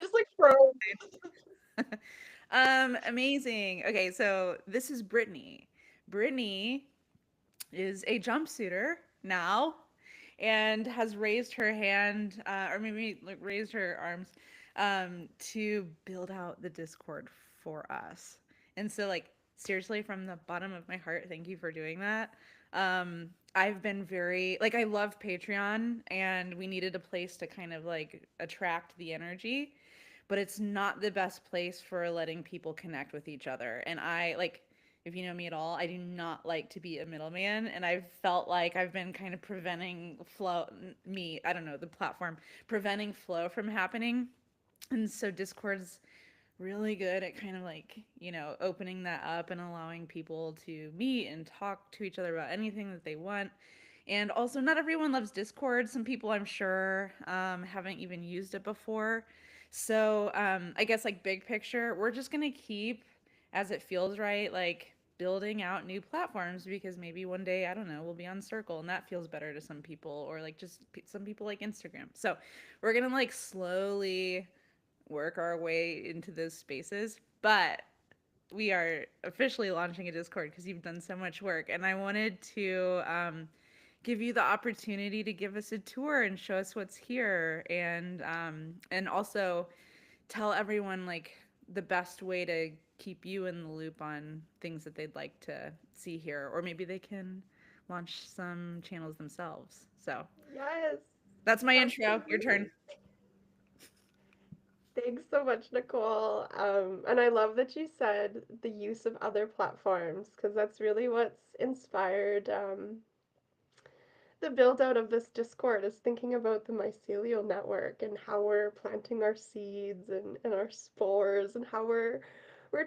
just like froze. Amazing. Okay, so this is Brittany. Brittany is a jumpsuiter now and has raised her hand, or maybe like raised her arms, to build out the Discord for us. And so, like, seriously, from the bottom of my heart, thank you for doing that. I've been very, like, I love Patreon, and we needed a place to kind of like attract the energy, but it's not the best place for letting people connect with each other. And I like, if you know me at all, I do not like to be a middleman, and I've felt like I've been kind of preventing flow, me, I don't know, the platform, preventing flow from happening. And so Discord's really good at kind of like, opening that up and allowing people to meet and talk to each other about anything that they want. And also, not everyone loves Discord. Some people, I'm sure, haven't even used it before. So, I guess, like, big picture, we're just going to keep, as it feels right, like, building out new platforms because maybe one day, I don't know, we'll be on Circle and that feels better to some people, or like just some people like Instagram. So, we're going to like slowly work our way into those spaces. But we are officially launching a Discord because you've done so much work. And I wanted to give you the opportunity to give us a tour and show us what's here, and also tell everyone like the best way to keep you in the loop on things that they'd like to see here, or maybe they can launch some channels themselves. So Yes, that's my intro. Your absolutely. turn. Thanks so much, Nicole. And I love that you said the use of other platforms because that's really what's inspired the build out of this Discord is thinking about the mycelial network and how we're planting our seeds and our spores and how we're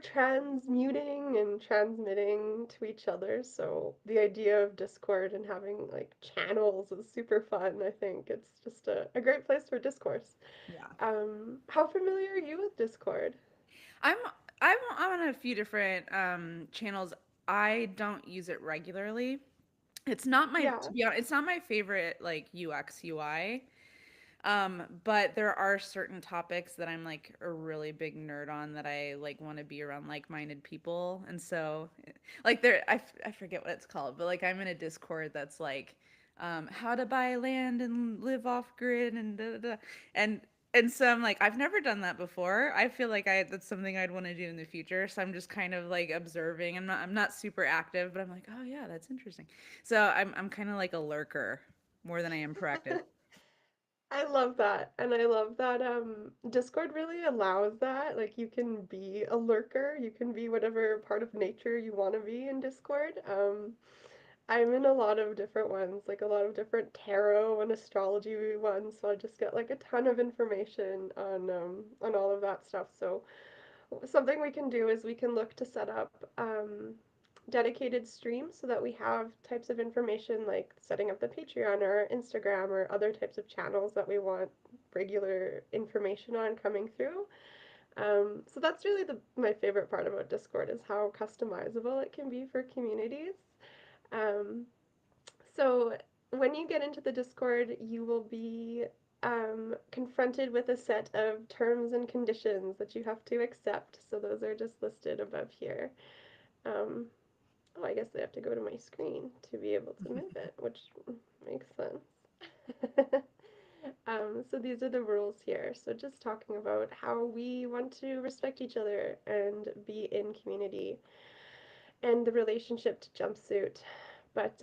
transmuting and transmitting to each other. So the idea of Discord and having like channels is super fun. I think it's just a great place for discourse. Yeah. How familiar are you with Discord? I'm I'm on a few different channels. I don't use it regularly. It's not my, Yeah. to be honest, it's not my favorite like UX UI. But there are certain topics that I'm like a really big nerd on, that I like want to be around like-minded people. And so like I forget what it's called, but like I'm in a Discord that's like how to buy land and live off grid and da, da, da. and and so I'm like, I've never done that before. I feel like I that's something I'd want to do in the future. So I'm just kind of like observing. I'm not super active, but I'm like, oh yeah, that's interesting. So I'm kind of like a lurker more than I am proactive. I love that. And I love that Discord really allows that. Like you can be a lurker, you can be whatever part of nature you want to be in Discord. I'm in a lot of different ones, like a lot of different tarot and astrology ones, so I just get like a ton of information on all of that stuff. So something we can do is we can look to set up dedicated streams so that we have types of information like setting up the Patreon or Instagram or other types of channels that we want regular information on coming through. So that's really my favorite part about Discord is how customizable it can be for communities. Um, so when you get into the Discord, you will be confronted with a set of terms and conditions that you have to accept. So those are just listed above here. Um, oh, I guess I have to go to my screen to be able to move it, which makes sense. So these are the rules here. So just talking about how we want to respect each other and be in community and the relationship to jumpsuit. But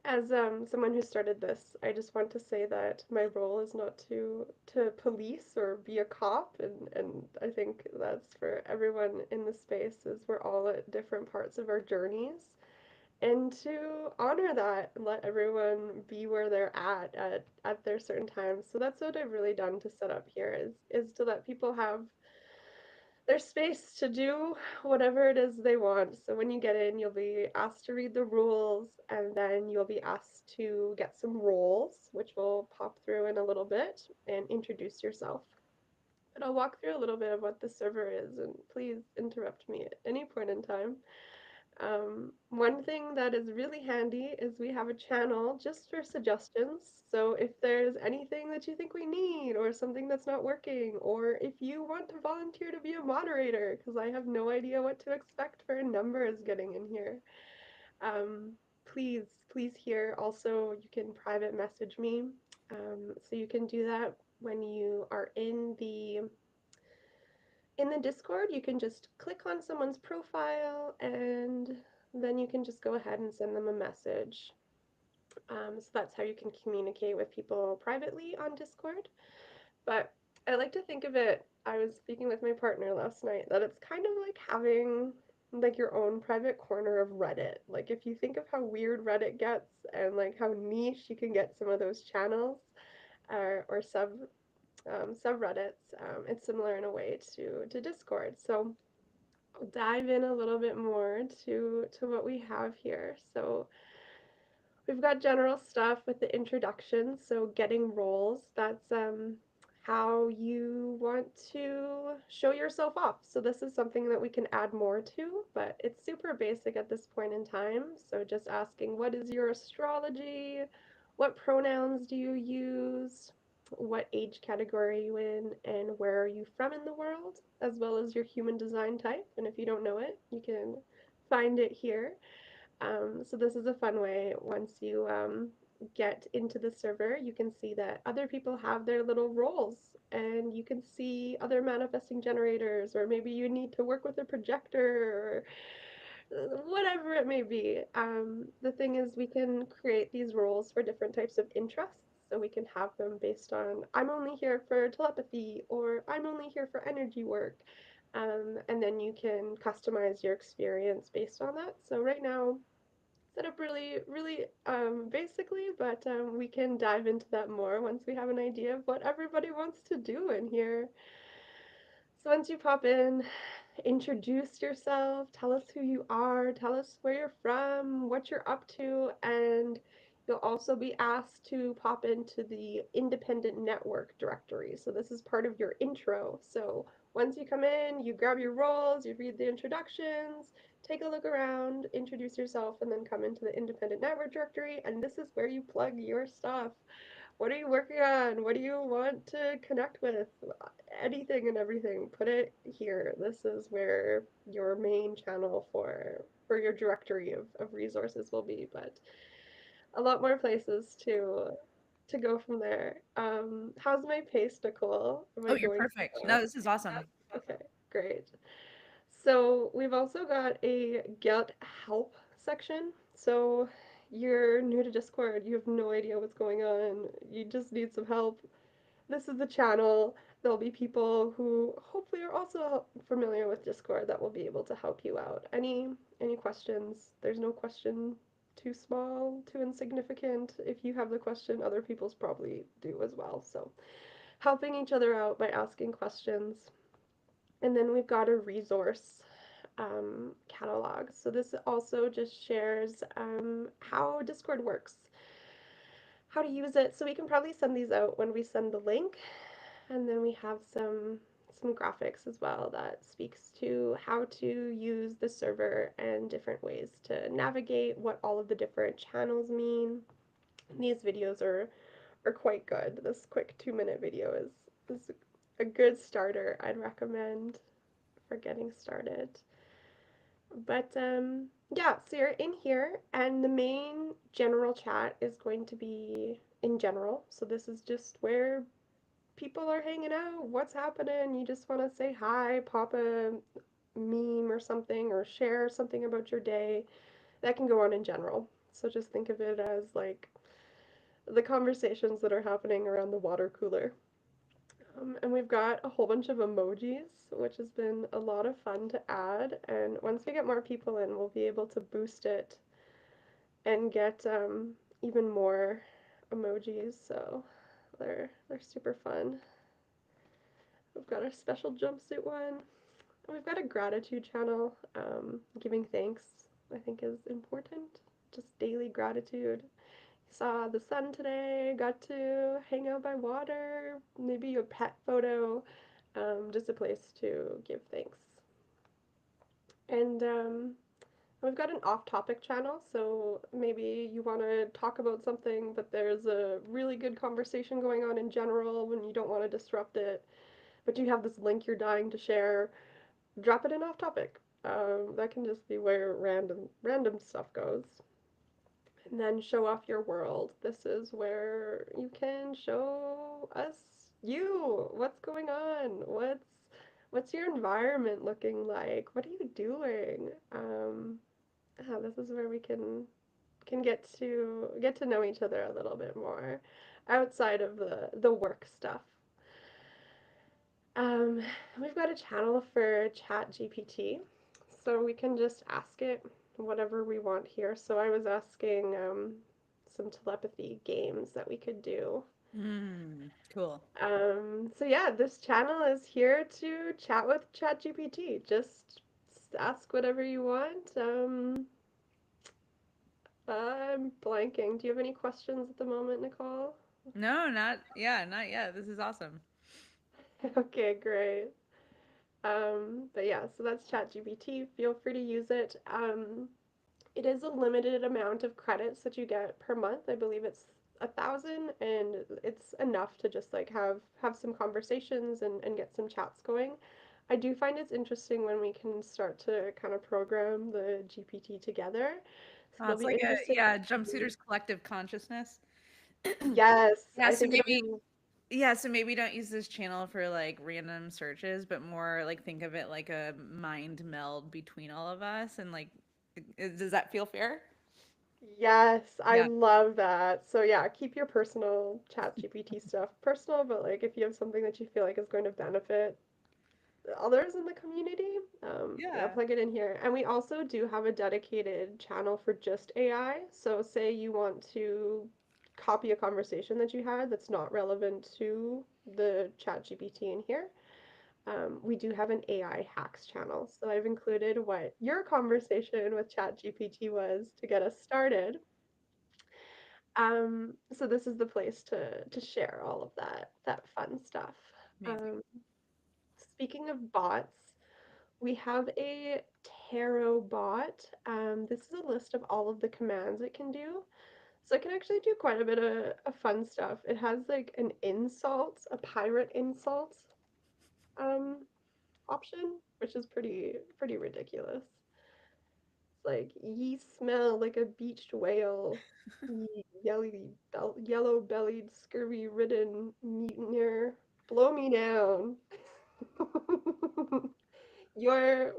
as someone who started this, I just want to say that my role is not to police or be a cop, and I think that's for everyone in the space. Is we're all at different parts of our journeys, and to honor that and let everyone be where they're at their certain times. So that's what I've really done to set up here is to let people have their space to do whatever it is they want. So when you get in, you'll be asked to read the rules, and then you'll be asked to get some roles, which will pop through in a little bit, and introduce yourself. But I'll walk through a little bit of what the server is, and please interrupt me at any point in time. One thing that is really handy is we have a channel just for suggestions. So if there's anything that you think we need, or something that's not working, or if you want to volunteer to be a moderator, because I have no idea what to expect for numbers getting in here, um, please here. Also, you can private message me. So you can do that when you are in the Discord. You can just click on someone's profile and then you can just go ahead and send them a message. So that's how you can communicate with people privately on Discord. But I like to think of it, I was speaking with my partner last night, that it's kind of like having like your own private corner of Reddit. Like if you think of how weird Reddit gets and like how niche you can get some of those channels or subreddits, it's similar in a way to Discord. So I'll dive in a little bit more to what we have here. So we've got general stuff with the introduction, so getting roles. That's how you want to show yourself off. So this is something that we can add more to, but it's super basic at this point in time. So just asking, what is your astrology? What pronouns do you use? What age category are you in? And where are you from in the world? As well as your human design type. And if you don't know it, you can find it here. So this is a fun way. Once you get into the server, you can see that other people have their little roles, and you can see other manifesting generators, or maybe you need to work with a projector, or whatever it may be. The thing is, we can create these roles for different types of interests. So we can have them based on, I'm only here for telepathy, or I'm only here for energy work. And then you can customize your experience based on that. So right now, set up really basically, but we can dive into that more once we have an idea of what everybody wants to do in here. So once you pop in, introduce yourself, tell us who you are, tell us where you're from, what you're up to, and you'll also be asked to pop into the independent network directory. So this is part of your intro. So once you come in, you grab your roles, you read the introductions, take a look around, introduce yourself, and then come into the independent network directory, and this is where you plug your stuff. What are you working on? What do you want to connect with? Anything and everything. Put it here. This is where your main channel for your directory of resources will be, but a lot more places to go from there. How's my pace, Nicole? Am Oh, I you're going perfect. too No, fast? this is awesome. Okay, great. So we've also got a get help section. So you're new to Discord, you have no idea what's going on, you just need some help. This is the channel. There'll be people who hopefully are also familiar with Discord that will be able to help you out. Any questions? There's no question too small, too insignificant. If you have the question, other people's probably do as well. So helping each other out by asking questions. And then we've got a resource catalog. So this also just shares how Discord works, how to use it. So we can probably send these out when we send the link. And then we have some graphics as well that speaks to how to use the server and different ways to navigate what all of the different channels mean. These videos are quite good. This quick 2-minute video is a good starter. I'd recommend for getting started. But yeah, so you're in here, and the main general chat is going to be in general. So this is just where people are hanging out, what's happening, you just want to say hi, pop a meme or something, or share something about your day, that can go on in general. So just think of it as like the conversations that are happening around the water cooler. And we've got a whole bunch of emojis, which has been a lot of fun to add. And once we get more people in, we'll be able to boost it and get even more emojis. So they're super fun. We've got our special jumpsuit one. And we've got a gratitude channel. Giving thanks, I think, is important. Just daily gratitude. Saw the sun today, got to hang out by water, maybe a pet photo, just a place to give thanks. And We've got an off-topic channel, so maybe you want to talk about something, but there's a really good conversation going on in general when you don't want to disrupt it, but you have this link you're dying to share. Drop it in off-topic. That can just be where random stuff goes. And then show off your world. This is where you can show us you. What's going on? What's your environment looking like? What are you doing? This is where we can get to know each other a little bit more outside of the work stuff. Um, we've got a channel for Chat GPT, so we can just ask it whatever we want here. So I was asking some telepathy games that we could do. Cool. So yeah, this channel is here to chat with ChatGPT. Just ask whatever you want. I'm blanking. Do you have any questions at the moment, Nicole? No, not yeah, not yet. This is awesome. Okay, great. But yeah, so that's ChatGPT. Feel free to use it. It is a limited amount of credits that you get per month. I believe it's 1,000, and it's enough to just like have some conversations and get some chats going. I do find it's interesting when we can start to kind of program the GPT together. So it'll It's be like a interesting yeah, to see. jumpsuiters collective consciousness. Yes, Yeah, I so think it'll maybe be. yeah, so maybe don't use this channel for like random searches, but more like think of it like a mind meld between all of us and like does that feel fair? Yes, I Yeah. love that. So yeah, keep your personal chat GPT stuff personal, but like if you have something that you feel like is going to benefit others in the community, yeah, Yeah. plug it in here. And we also do have a dedicated channel for just AI. So say you want to copy a conversation that you had that's not relevant to the chat GPT in here. We do have an AI hacks channel. So I've included what your conversation with ChatGPT was to get us started. So this is the place to share all of that fun stuff. Amazing. Um, Speaking of bots, we have a tarot bot. This is a list of all of the commands it can do. So it can actually do quite a bit of fun stuff. It has like an insult, a pirate insult um, option, which is pretty ridiculous. It's like ye smell like a beached whale, ye yellow-bellied, scurvy-ridden mutineer. Blow me down. Yours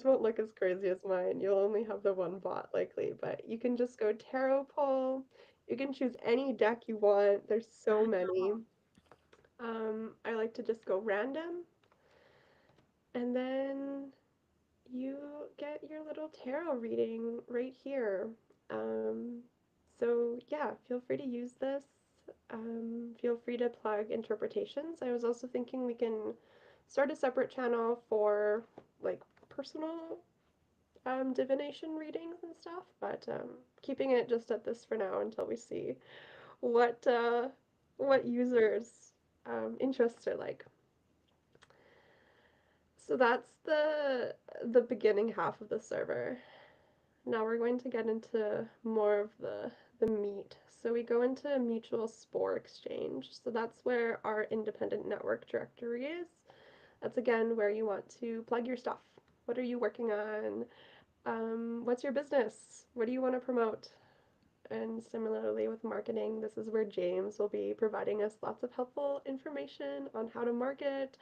won't look as crazy as mine. You'll only have the one bot likely, but you can just go tarot pull. You can choose any deck you want. There's so many. I like to just go random, and then you get your little tarot reading right here. Um, so yeah, feel free to use this. Feel free to plug interpretations. I was also thinking we can start a separate channel for like personal divination readings and stuff, but keeping it just at this for now until we see what uh, what users' interests are like. So that's the beginning half of the server. Now we're going to get into more of the meat. So we go into mutual spore exchange. So that's where our independent network directory is. That's again where you want to plug your stuff. What are you working on? What's your business? What do you want to promote? And similarly with marketing, this is where James will be providing us lots of helpful information on how to market,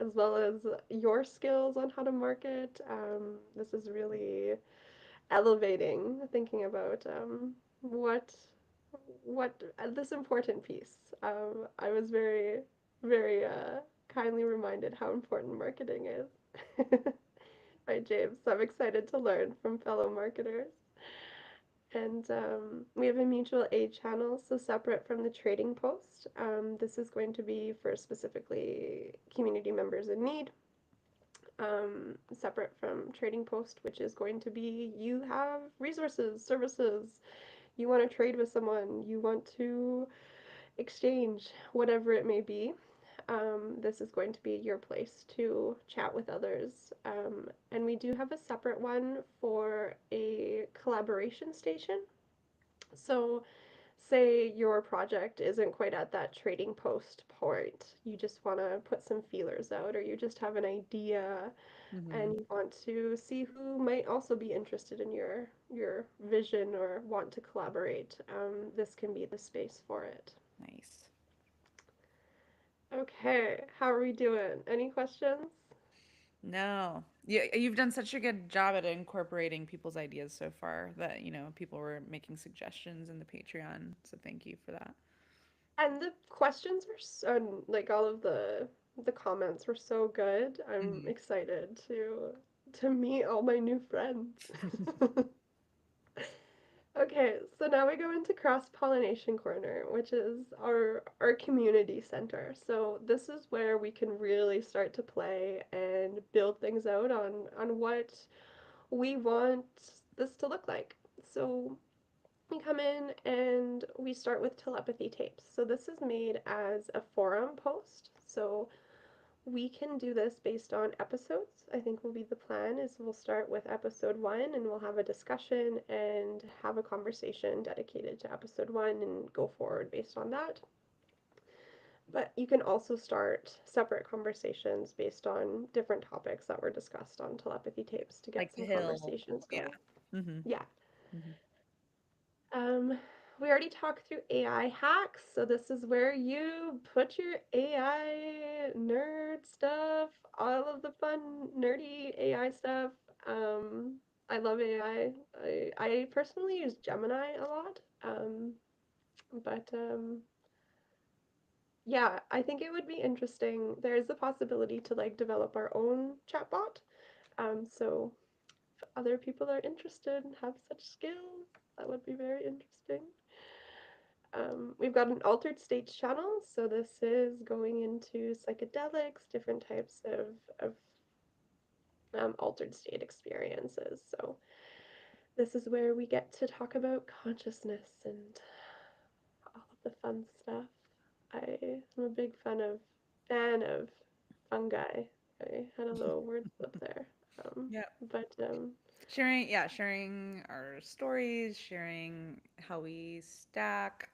as well as your skills on how to market. This is really elevating, thinking about what this important piece. I was very kindly reminded how important marketing is by James. So I'm excited to learn from fellow marketers. And we have a mutual aid channel, so separate from the trading post. This is going to be for specifically community members in need, separate from trading post, which is going to be you have resources, services, you want to trade with someone, you want to exchange, whatever it may be. This is going to be your place to chat with others. And we do have a separate one for a collaboration station. So, say your project isn't quite at that trading post point, you just want to put some feelers out, or you just have an idea and Mm-hmm. you want to see who might also be interested in your vision or want to collaborate. This can be the space for it. Nice. Okay, how are we doing? Any questions? No. You've done such a good job at incorporating people's ideas so far that, people were making suggestions in the Patreon. So thank you for that. And the questions were so, like all of the comments were so good. I'm Hmm. excited to meet all my new friends. Okay, so now we go into Cross Pollination Corner, which is our community center. So this is where we can really start to play and build things out on what we want this to look like. So we come in and we start with telepathy tapes. So this is made as a forum post. So we can do this based on episodes. I think will be the plan is we'll start with episode 1 and we'll have a discussion and have a conversation dedicated to episode 1 and go forward based on that. But you can also start separate conversations based on different topics that were discussed on telepathy tapes to get Like the some hill. conversations Yeah. going. Mm-hmm. Yeah. Mm-hmm. Um, we already talked through AI hacks, so this is where you put your AI nerd stuff, all of the fun, nerdy AI stuff. I love AI. I personally use Gemini a lot, but yeah, I think it would be interesting. There is the possibility to like develop our own chatbot. So if other people are interested and have such skills, that would be very interesting. We've got an altered states channel, so this is going into psychedelics, different types of altered state experiences. So this is where we get to talk about consciousness and all of the fun stuff. I am a big fan of fungi. I had a little word slip there, um, Yeah. but Sharing our stories, sharing how we stack.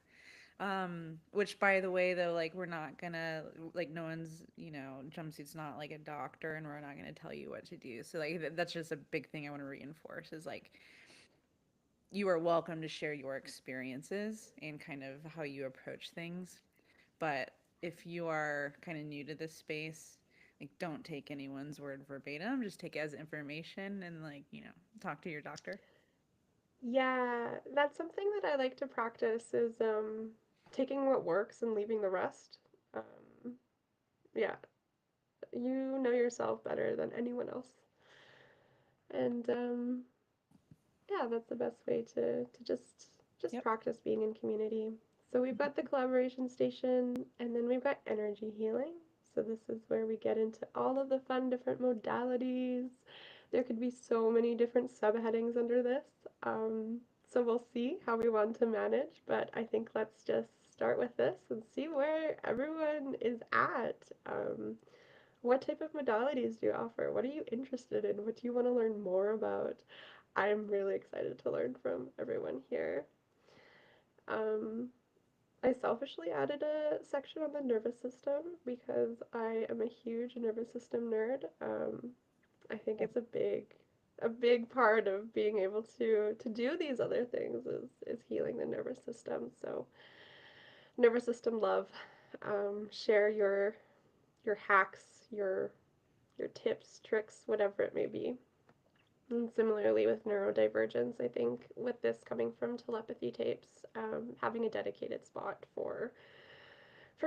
Which by the way though, like we're not gonna like no one's, jumpsuit's not like a doctor and we're not gonna tell you what to do. So like that's just a big thing I want to reinforce is like you are welcome to share your experiences and kind of how you approach things. But if you are kind of new to this space, like don't take anyone's word verbatim, just take it as information and like, talk to your doctor. yeah, that's something that I like to practice is taking what works and leaving the rest. Um, yeah, you know yourself better than anyone else. And yeah, that's the best way to just Yep. practice being in community. So we've got the collaboration station and then we've got energy healing. So this is where we get into all of the fun different modalities. There could be so many different subheadings under this. So we'll see how we want to manage, but I think let's just start with this and see where everyone is at. What type of modalities do you offer? What are you interested in? What do you want to learn more about? I'm really excited to learn from everyone here. Um, I selfishly added a section on the nervous system because I am a huge nervous system nerd. I think Yep. it's a big part of being able to do these other things is healing the nervous system. So nervous system love. Share your hacks, your tips, tricks, whatever it may be. And similarly with neurodivergence, I think with this coming from telepathy tapes, having a dedicated spot for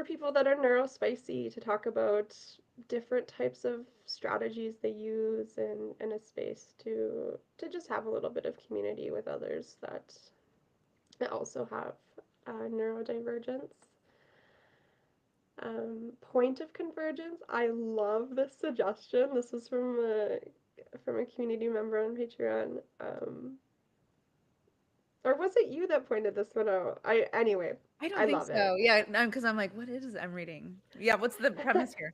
people that are neurospicy to talk about different types of strategies they use and a space to just have a little bit of community with others that also have neurodivergence. Point of convergence. I love this suggestion. This was from a community member on Patreon. Or was it you that pointed this one out? Anyway, I don't I think love it. so. Yeah, because I'm like, what is I'm reading? Yeah, what's the premise here?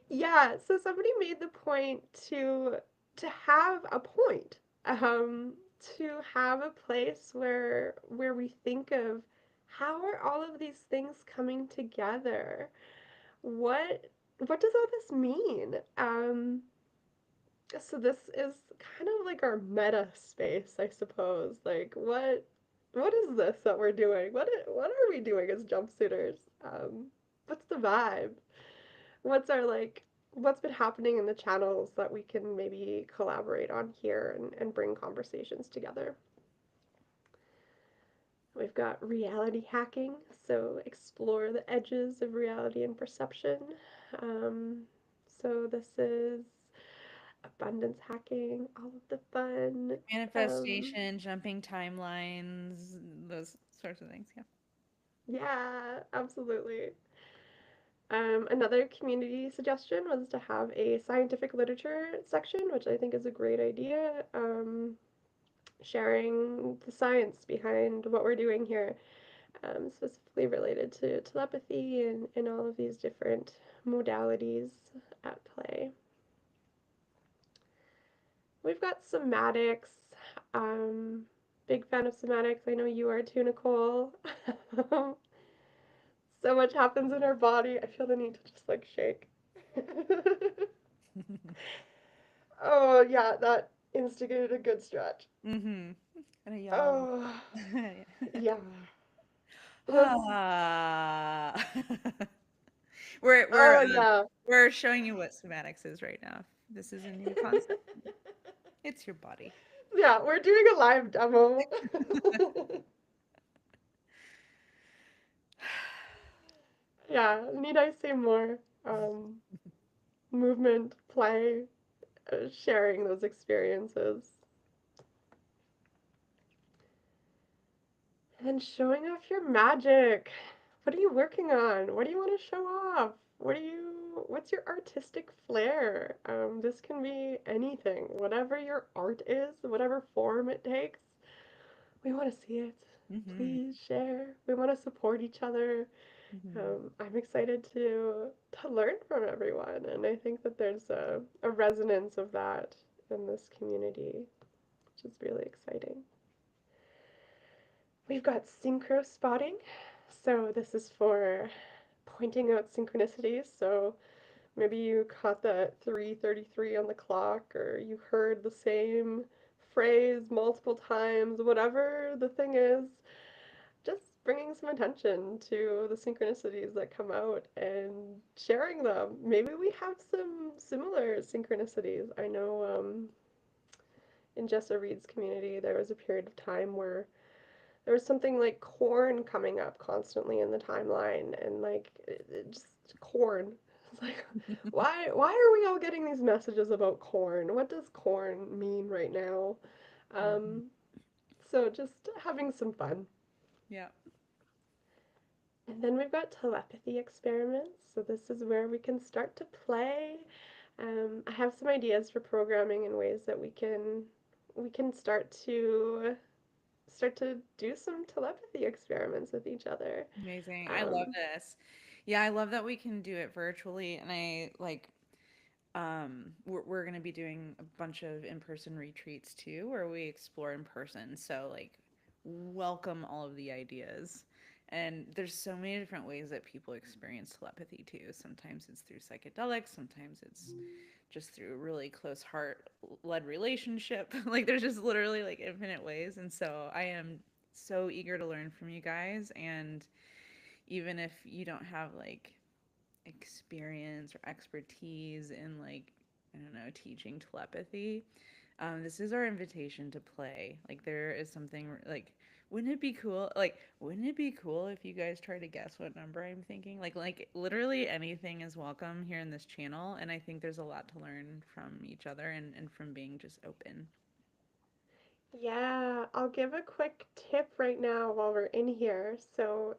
Yeah, so somebody made the point to have a point, to have a place where we think of how are all of these things coming together? What what does all this mean? So this is kind of like our meta space, I suppose. Like what is this that we're doing? What are we doing as jumpsuiters? What's the vibe? What's our like what's been happening in the channels that we can maybe collaborate on here and bring conversations together. We've got reality hacking, so explore the edges of reality and perception. Um, so this is abundance hacking, all of the fun. Um, Manifestation, jumping timelines, those sorts of things. Yeah. yeah, absolutely. Another community suggestion was to have a scientific literature section, which I think is a great idea. Sharing the science behind what we're doing here, specifically related to telepathy and all of these different modalities at play. We've got somatics. Um, Big fan of somatics. I know you are too, Nicole. So much happens in our body. I feel the need to just like shake. Oh, yeah, that instigated a good stretch. Mm-hmm. And a yawn. Oh, Yeah. yeah. This, Ah. oh, yeah. We're showing you what somatics is right now. This is a new concept. It's your body. Yeah, we're doing a live demo. Yeah, need I say more? Movement, play, sharing those experiences, and showing off your magic. What are you working on? What do you want to show off? What's your artistic flair? This can be anything. Whatever your art is, whatever form it takes, we want to see it. Mm-hmm. Please share. We want to support each other. Mm-hmm. I'm excited to learn from everyone, and I think that there's a resonance of that in this community, which is really exciting. We've got synchro spotting, so this is for pointing out synchronicities. So maybe you caught that 3:33 on the clock, or you heard the same phrase multiple times. Whatever the thing is, just bringing some attention to the synchronicities that come out and sharing them. Maybe we have some similar synchronicities. I know in Jessa Reed's community, there was a period of time where there was something like corn coming up constantly in the timeline, and like just corn. It's like, why are we all getting these messages about corn? What does corn mean right now? Mm-hmm. Um, so just having some fun. Yeah. And then we've got telepathy experiments. So this is where we can start to play. I have some ideas for programming and ways that we can start to do some telepathy experiments with each other. Amazing. I love Um, this. Yeah, I love that we can do it virtually, and I like we're going to be doing a bunch of in-person retreats too where we explore in person. So like welcome all of the ideas. And there's so many different ways that people experience telepathy too. Sometimes it's through psychedelics, sometimes it's just through a really close heart led relationship. Like there's just literally like infinite ways. And so I am so eager to learn from you guys. And even if you don't have like experience or expertise in like I don't know teaching telepathy, this is our invitation to play. Like there is something like wouldn't it be cool if you guys try to guess what number I'm thinking? Like literally anything is welcome here in this channel, and I think there's a lot to learn from each other and from being just open. yeah, I'll give a quick tip right now while we're in here. So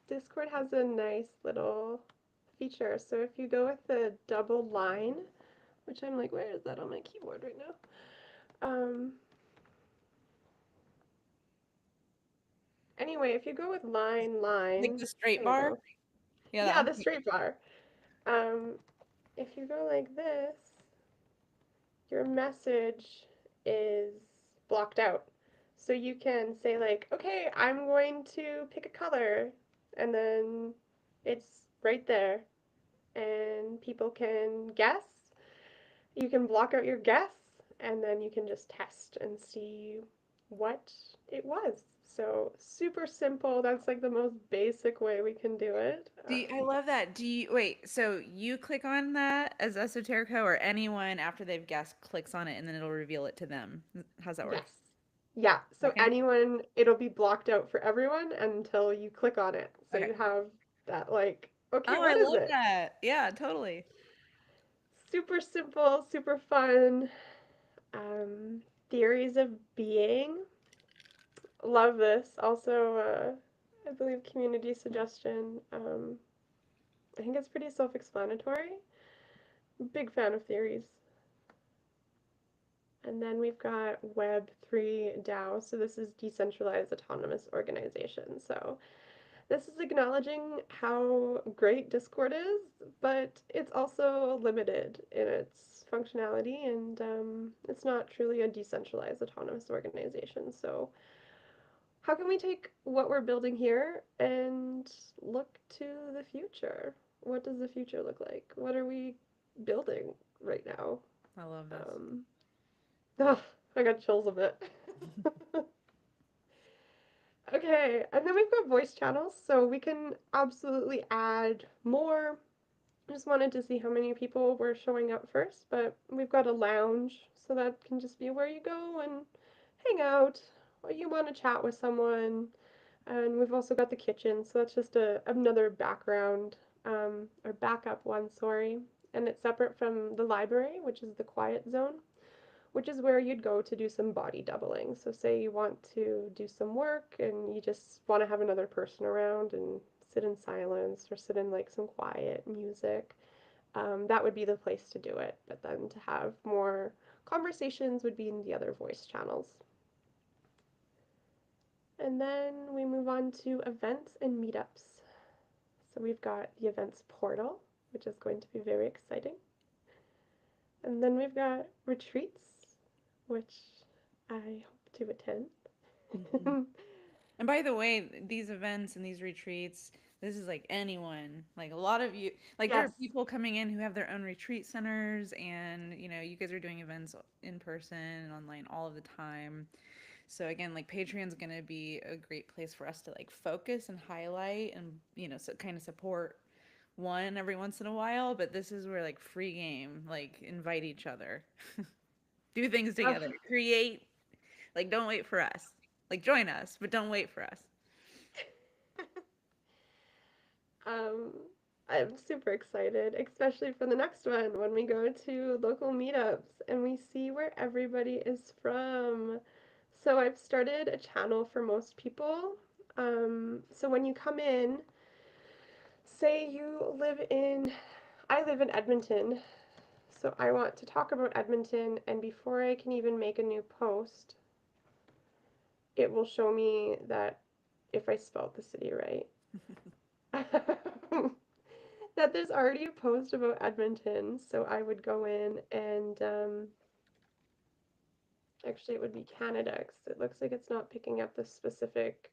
Discord has a nice little feature. So if you go with the double line, which I'm like, where is that on my keyboard right now? Anyway, if you go with Like line, the straight there we bar? go. Yeah, that Yeah, one. the straight bar. Um, if you go like this, your message is blocked out. So you can say like, okay, I'm going to pick a color, and then it's right there, and people can guess. You can block out your guess, and then you can just test and see what it was. So super simple. That's like the most basic way we can do it. I love that. Do you wait? So you click on that as Esoterico, or anyone after they've guessed clicks on it, and then it'll reveal it to them. How's that work? Yes. Yeah. So Okay. anyone, it'll be blocked out for everyone until you click on it. So Okay. you have that like, okay, Oh, I what is love it? that. Yeah, totally. Super simple, super fun. Theories of being. Love this. Also, I believe community suggestion. I think it's pretty self-explanatory. Big fan of theories. And then we've got Web3 DAO. So this is decentralized autonomous organization. So this is acknowledging how great Discord is, but it's also limited in its functionality, and it's not truly a decentralized autonomous organization. So how can we take what we're building here and look to the future? What does the future look like? What are we building right now? I love this. Um, ugh, I got chills a bit. Okay, and then we've got voice channels, so we can absolutely add more. I just wanted to see how many people were showing up first, but we've got a lounge, so that can just be where you go and hang out, or you want to chat with someone. And we've also got the kitchen, so that's just another background, or backup one, sorry. And it's separate from the library, which is the quiet zone, which is where you'd go to do some body doubling. So, say you want to do some work and you just want to have another person around and sit in silence or sit in like some quiet music, that would be the place to do it. But then to have more conversations would be in the other voice channels. And then we move on to events and meetups. So we've got the events portal, which is going to be very exciting. And then we've got retreats, which I hope to attend. Mhm. And by the way, these events and these retreats, this is like anyone, like a lot of you, like there are Yes. people coming in who have their own retreat centers, and you guys are doing events in person and online all of the time. So again, like Patreon's gonna be a great place for us to like focus and highlight and so kind of support one every once in a while. But this is where like free game, like invite each other, do things Oh, together, create. Like don't wait for us. Like join us, but don't wait for us. um, I'm super excited, especially for the next one when we go to local meetups and we see where everybody is from. So I've started a channel for most people. So when you come in, say you live in, I live in Edmonton, so I want to talk about Edmonton, and before I can even make a new post, it will show me that if I spelled the city right, that there's already a post about Edmonton. So I would go in and actually it would be Canada because it looks like it's not picking up the specific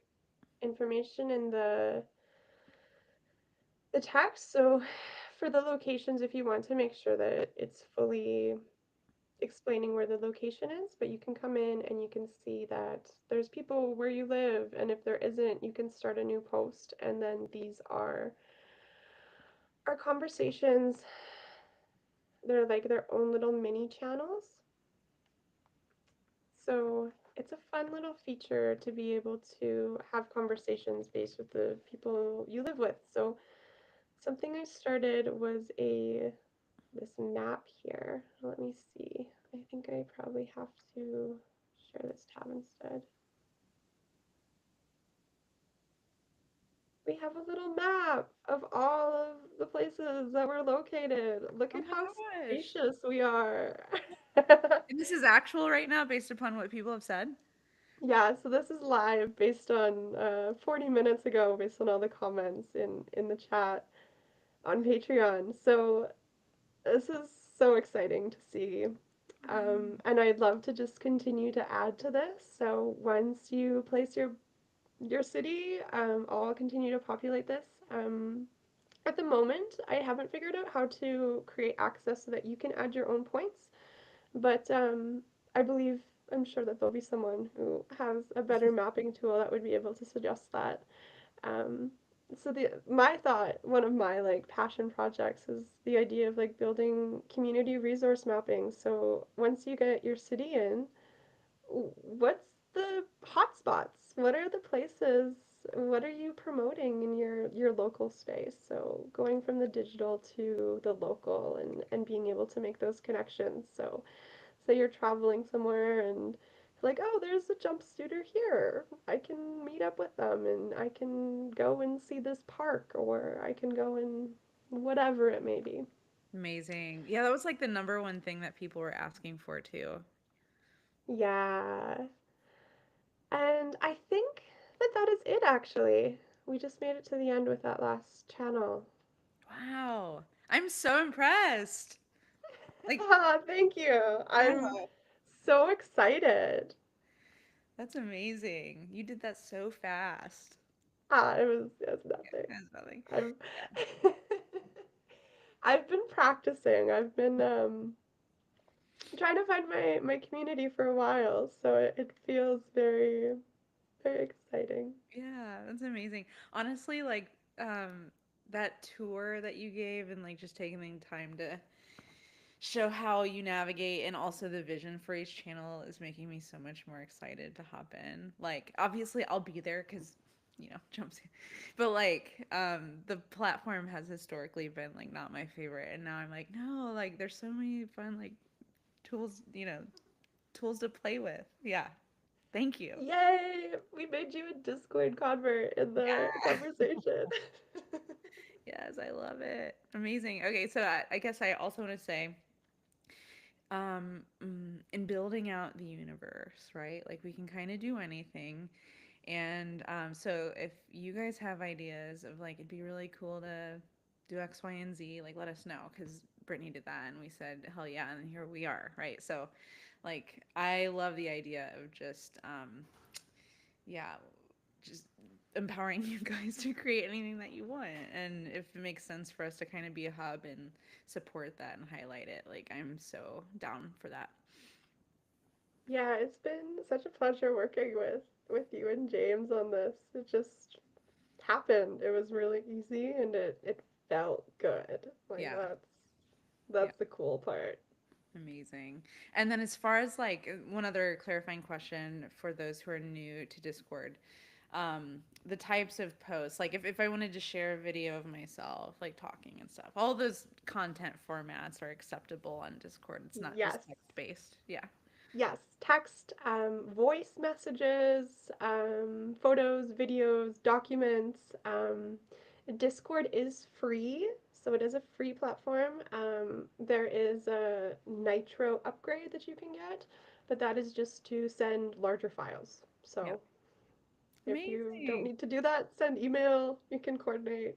information in the text. So for the locations, if you want to make sure that it's fully explaining where the location is, but you can come in and you can see that there's people where you live, and if there isn't, you can start a new post, and then these are our conversations. They're like their own little mini channels. So it's a fun little feature to be able to have conversations based with the people you live with. So something I started was a this map here. Let me see. I think I probably have to share this tab instead. We have a little map of all of the places that we're located. Look Oh at my how gosh. spacious we are. And this is actual right now based upon what people have said. Yeah, so this is live based on 40 minutes ago, based on all the comments in the chat on Patreon. So this is so exciting to see. And I'd love to just continue to add to this. So once you place your city, I'll continue to populate this. At the moment, I haven't figured out how to create access so that you can add your own points, but I believe I'm sure that there'll be someone who has a better mapping tool that would be able to suggest that. Um, so the my thought, one of my like passion projects is the idea of like building community resource mapping. So once you get your city in, what's the hotspots? What are the places? What are you promoting in your local space? So going from the digital to the local and being able to make those connections. So say you're traveling somewhere and like, oh, there's a jump studer here. I can meet up with them and I can go and see this park or I can go and whatever it may be. Amazing. Yeah, that was like the number one thing that people were asking for too. Yeah. And I think that that is it actually. We just made it to the end with that last channel. Wow. I'm so impressed. Like, Thank you. yeah, I'm so excited. that's amazing. You did that so fast. It was nothing. That's nothing. I've Yeah. I've been practicing. I've been trying to find my community for a while, so it feels very very exciting. Yeah, that's amazing. Honestly, like that tour that you gave and like just taking the time to show how you navigate and also the vision for each channel is making me so much more excited to hop in. Like obviously I'll be there cuz jumpsuit. But like the platform has historically been like not my favorite and now I'm like no, like there's so many fun like tools, tools to play with. Yeah. Thank you. Yay! We made you a Discord convert in the Yeah. conversation. Yes, I love it. Amazing. Okay, so I guess I also want to say, in building out the universe, right? Like we can kind of do anything. And so if you guys have ideas of like, it'd be really cool to do X, Y, and Z, like let us know because Brittany did that and we said, hell yeah. And here we are, right? So, like, I love the idea of just, yeah, just empowering you guys to create anything that you want. And if it makes sense for us to kind of be a hub and support that and highlight it, like I'm so down for that. Yeah, it's been such a pleasure working with you and James on this. It just happened. It was really easy and it felt good. Like Yeah. Yeah. that's the cool part. Amazing. And then as far as like one other clarifying question for those who are new to Discord, the types of posts, like if I wanted to share a video of myself, like talking and stuff, all those content formats are acceptable on Discord. It's not Yes. just text based. Yeah. Yes, text, voice messages, photos, videos, documents. Discord is free, so it is a free platform. There is a Nitro upgrade that you can get, but that is just to send larger files. Yeah. So if you don't Amazing. need to do that, send email, you can coordinate.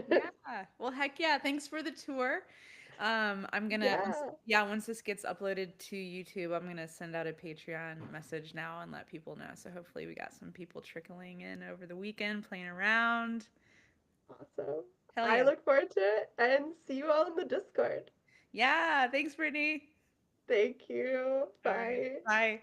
Yeah. Well, heck yeah. Thanks for the tour. I'm gonna Yeah, once this gets uploaded to YouTube, I'm gonna send out a Patreon message now and let people know. So hopefully we got some people trickling in over the weekend playing around. awesome. Hell I yeah. look forward to it and see you all in the Discord. Yeah. Thanks, Brittany. Thank you. All right. Bye. Bye.